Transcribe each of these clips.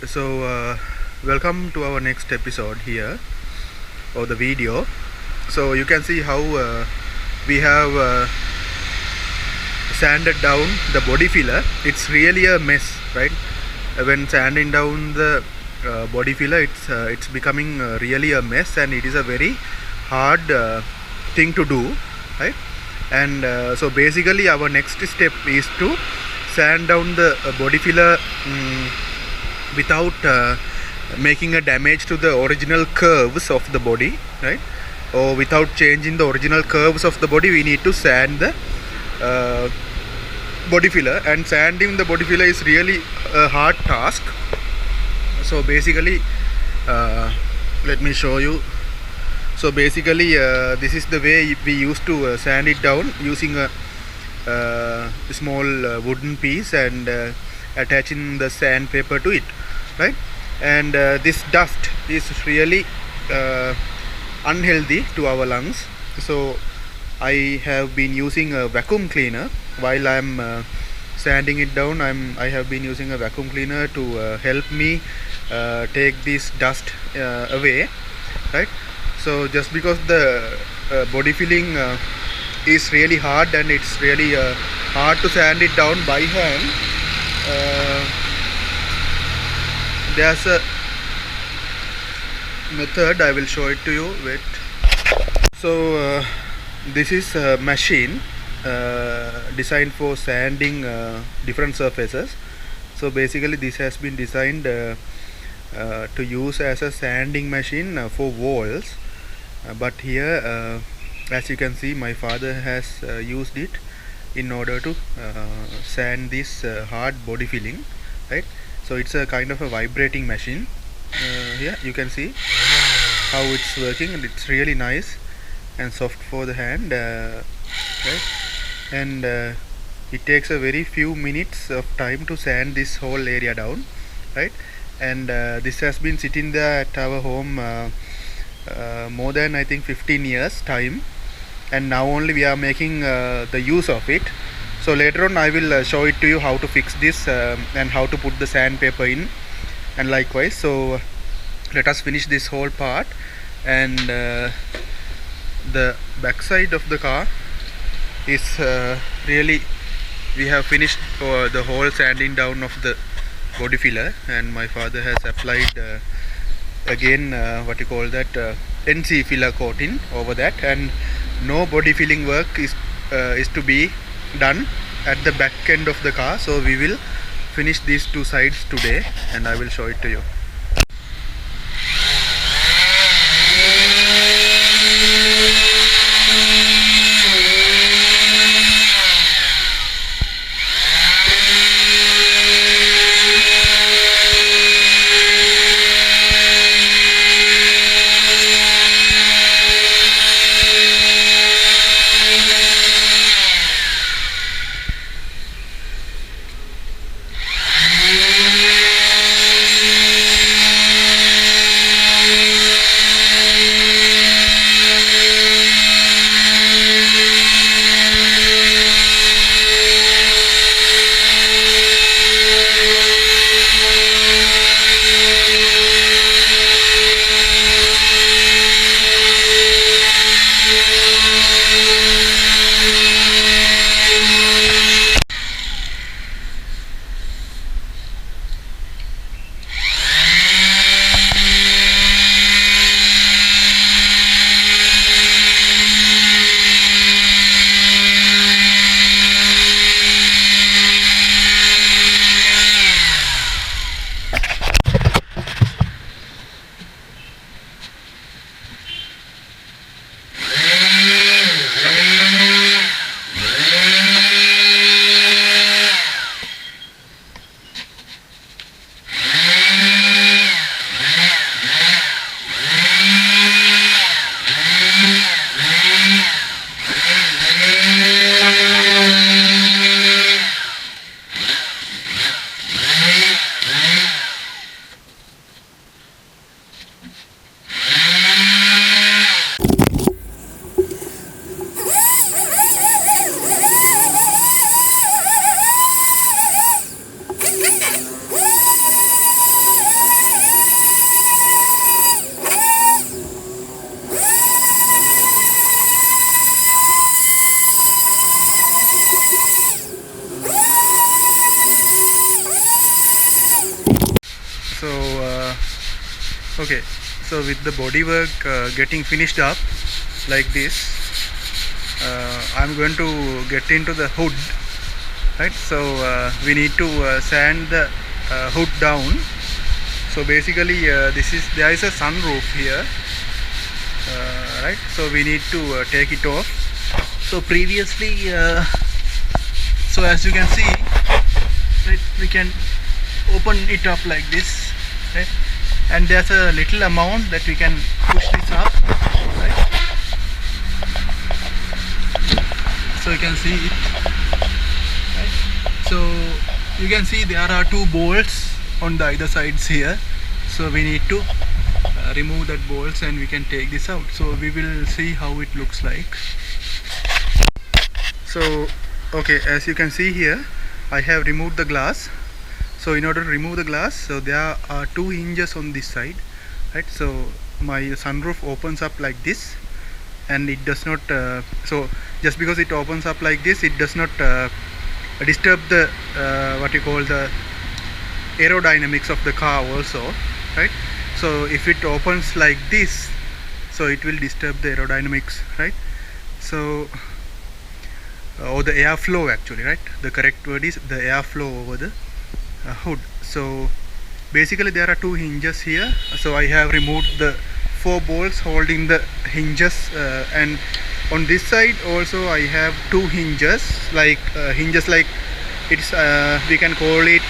So, welcome to our next episode here of the video. So, you can see how we have sanded down the body filler. It's really a mess, right? When sanding down the body filler, it's becoming really a mess, and it is a very hard thing to do, right? And so, basically, our next step is to sand down the body filler. Without making a damage to the original curves of the body, right? Or without changing the original curves of the body, we need to sand the body filler, and sanding the body filler is really a hard task. So basically, let me show you. So basically, this is the way we used to sand it down, using a small wooden piece and attaching the sandpaper to it, right? And this dust is really unhealthy to our lungs. So I have been using a vacuum cleaner while I'm sanding it down. I have been using a vacuum cleaner to help me take this dust away, right? So just because the body filling is really hard, and it's really hard to sand it down by hand, there's a method. I will show it to you. Wait. So this is a machine designed for sanding different surfaces. So basically this has been designed to use as a sanding machine for walls, but here as you can see, my father has used it in order to sand this hard body filling, right? So it's a kind of a vibrating machine. Here you can see how it's working, and it's really nice and soft for the hand, right? And it takes a very few minutes of time to sand this whole area down, right? And this has been sitting there at our home more than, I think, 15 years time, and now only we are making the use of it. So later on I will show it to you how to fix this and how to put the sandpaper in, and likewise. So let us finish this whole part. And the back side of the car is really, we have finished the whole sanding down of the body filler, and my father has applied again what you call that NC filler coating over that, and no body filling work is to be done at the back end of the car. So we will finish these two sides today, and I will show it to you. So okay, so with the body work getting finished up like this, I'm going to get into the hood, right? So we need to sand the hood down. So basically there is a sunroof here, right? So we need to take it off. So previously so as you can see, right, we can open it up like this, right? And there's a little amount that we can push this up, right? So you can see it, right? So you can see there are two bolts on the either sides here. So we need to remove that bolts and we can take this out. So we will see how it looks like. So okay, as you can see here, I have removed the glass. So in order to remove the glass, so there are two hinges on this side, right? So my sunroof opens up like this, and it does not so just because it opens up like this, it does not disturb the what you call the aerodynamics of the car also, right? So if it opens like this, so it will disturb the aerodynamics, right? So or the airflow actually, right? The correct word is the airflow over the hood. So basically there are two hinges here. So I have removed the 4 bolts holding the hinges, and on this side also I have two hinges like it's we can call it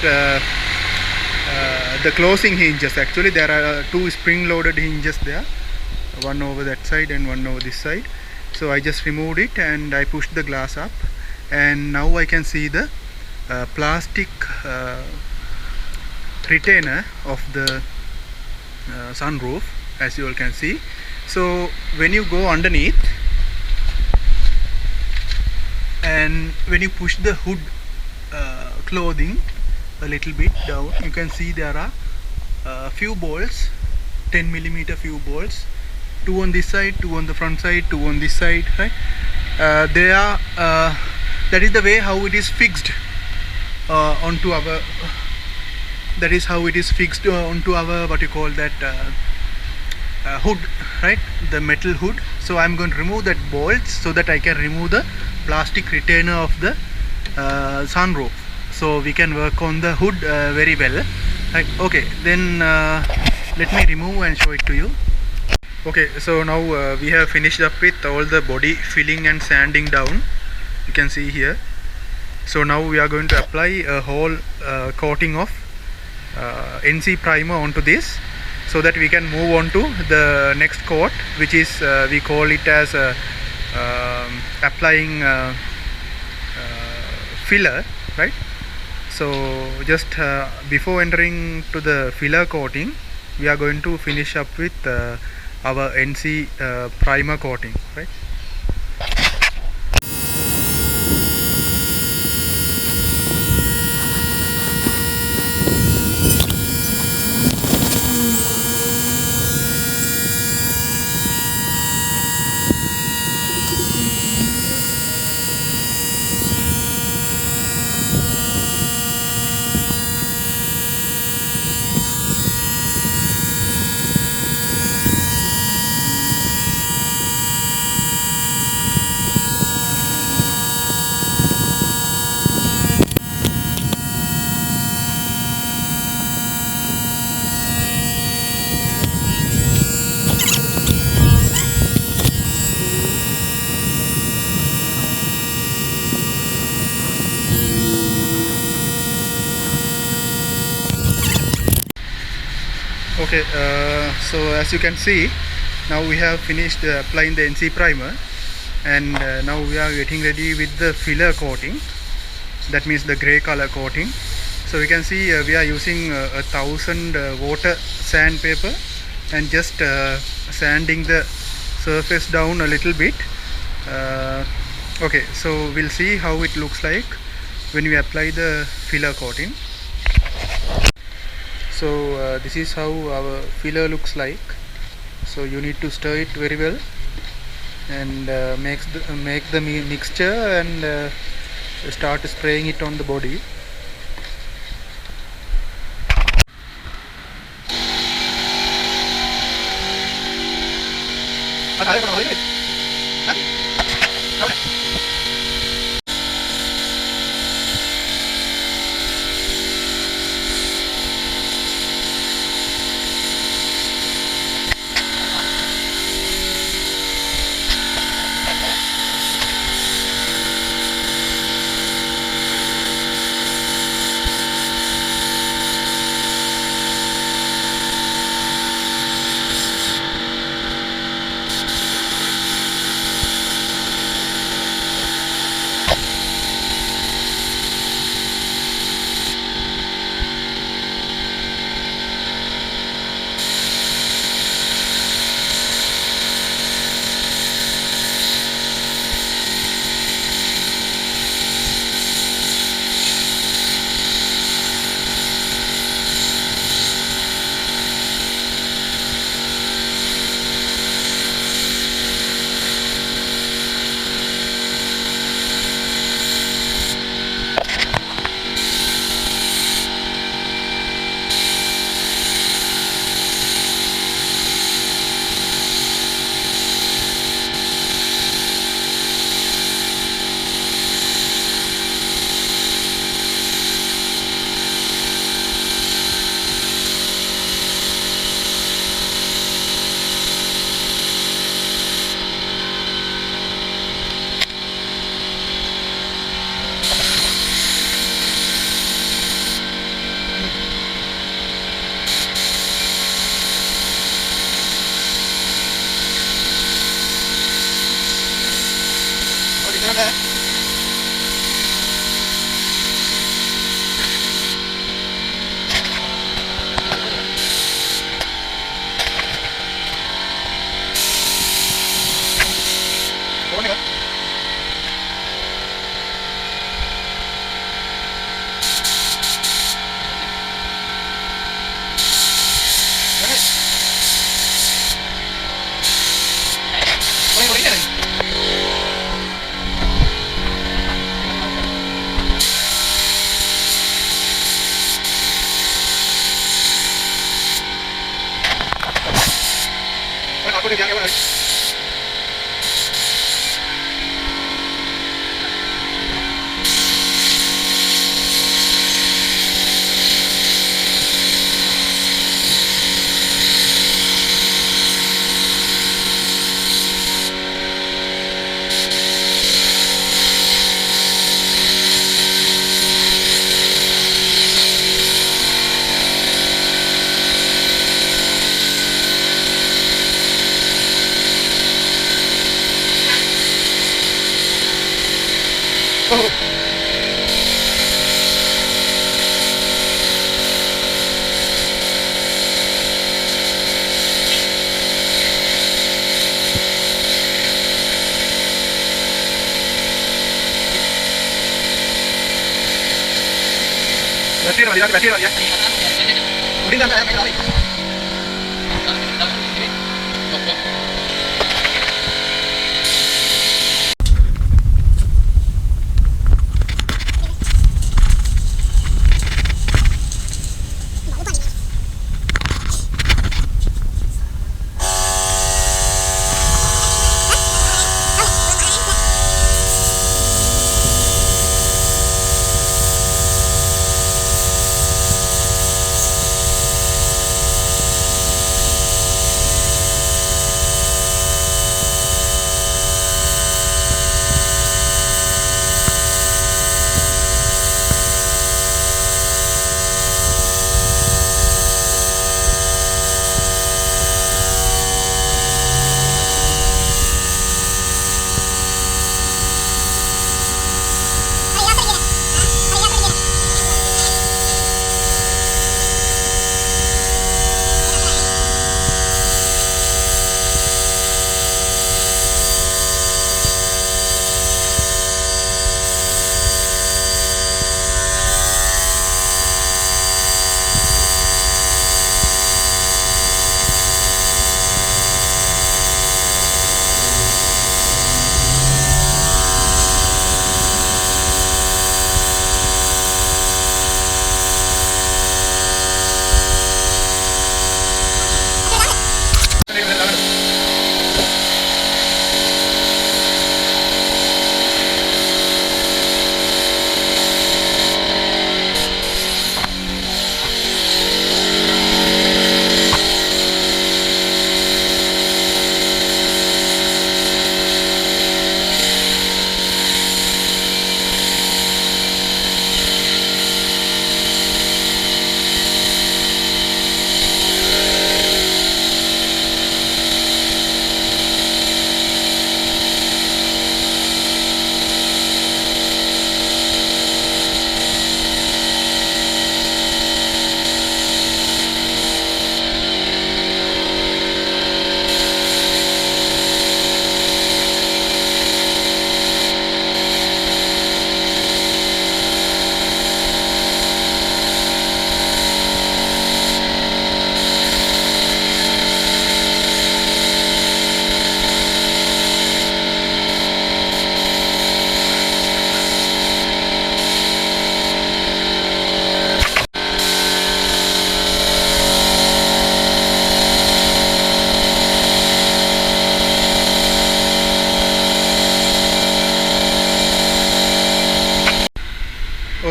the closing hinges. Actually there are two spring loaded hinges there, one over that side and one over this side. So I just removed it and I pushed the glass up, and now I can see the plastic retainer of the sunroof, as you all can see. So when you go underneath and when you push the hood clothing a little bit down, you can see there are few bolts, 10mm few bolts, 2 on this side, 2 on the front side, 2 on this side, right? They are that is the way how it is fixed onto our onto our what you call that hood, right? The metal hood. So I'm going to remove that bolts so that I can remove the plastic retainer of the sunroof, so we can work on the hood very well, right? Okay, then let me remove and show it to you. Okay, so now we have finished up with all the body filling and sanding down, you can see here. So now we are going to apply a whole coating of NC primer onto this, so that we can move on to the next coat, which is we call it as applying filler, right? So just before entering to the filler coating, we are going to finish up with our NC primer coating, right? Okay, so as you can see, now we have finished applying the NC primer, and now we are getting ready with the filler coating, that means the grey color coating. So we can see we are using 1000 water sandpaper and just sanding the surface down a little bit. Okay, so we'll see how it looks like when we apply the filler coating. So this is how our filler looks like. So you need to stir it very well and make the mixture and start spraying it on the body.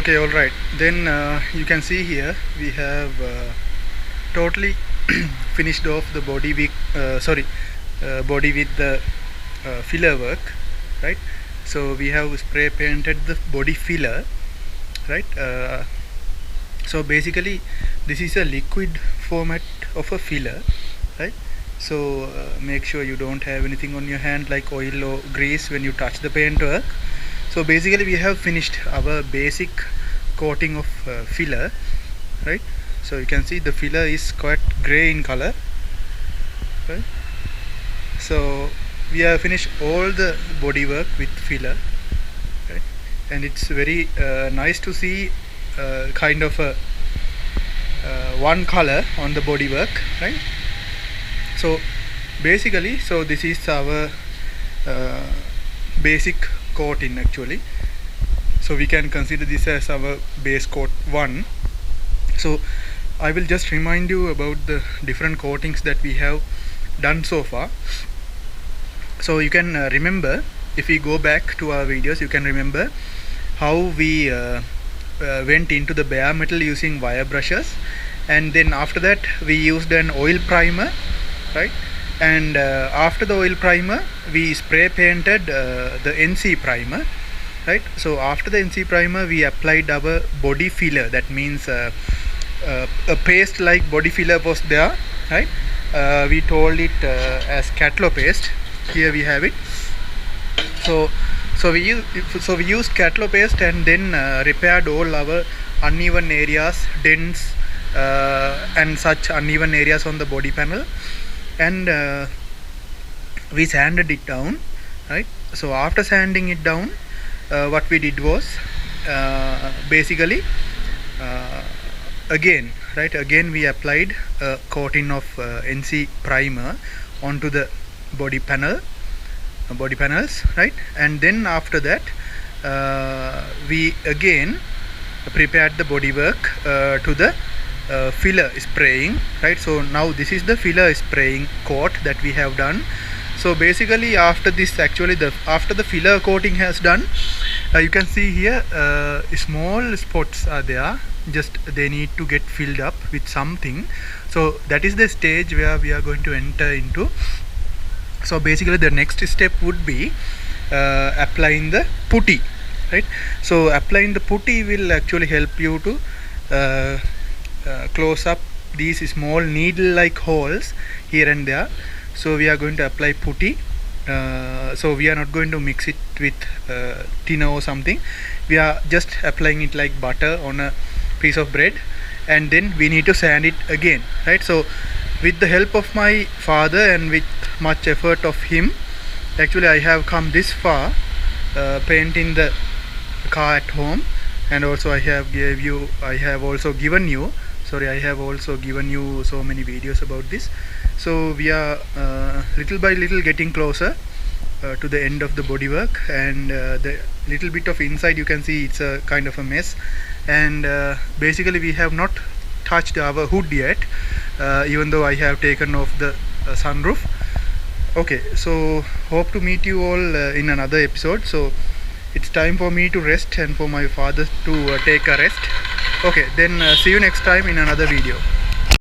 Okay, all right. Then you can see here we have totally finished off the body with body with the filler work, right? So we have spray painted the body filler, right? So basically this is a liquid format of a filler, right? So make sure you don't have anything on your hand like oil or grease when you touch the paint work. So basically we have finished our basic coating of filler, right? So you can see the filler is quite gray in color, right? So we have finished all the body work with filler, right? And it's very nice to see kind of a one color on the body work, right? So basically, so this is our basic coating actually. So we can consider this as our base coat 1. So I will just remind you about the different coatings that we have done so far. So you can remember, if we go back to our videos, you can remember how we went into the bare metal using wire brushes, and then after that we used an oil primer, right? And after the oil primer we spray painted the NC primer, right? So after the NC primer we applied our body filler, that means a paste like body filler was there, right? We told it as catalo paste. Here we have it. So we used catalo paste and then repaired all our uneven areas, dents and such uneven areas on the body panel, and we sanded it down, right? So after sanding it down, what we did was basically again we applied a coating of NC primer onto the body panels, right? And then after that we again prepared the bodywork to the filler spraying, right? So now this is the filler spraying coat that we have done. So basically after this, actually after the filler coating has done, you can see here small spots are there, just they need to get filled up with something. So that is the stage where we are going to enter into. So basically the next step would be applying the putty, right? So applying the putty will actually help you to close up these small needle like holes here and there. So we are going to apply putty. So we are not going to mix it with thinner or something. We are just applying it like butter on a piece of bread, and then we need to sand it again, right? So with the help of my father and with much effort of him, actually I have come this far painting the car at home. And also I have also given you so many videos about this. So we are little by little getting closer to the end of the bodywork, and the little bit of inside you can see it's a kind of a mess. And basically we have not touched our hood yet, even though I have taken off the sunroof. Okay, so hope to meet you all in another episode. So it's time for me to rest and for my father to take a rest. Okay, then see you next time in another video.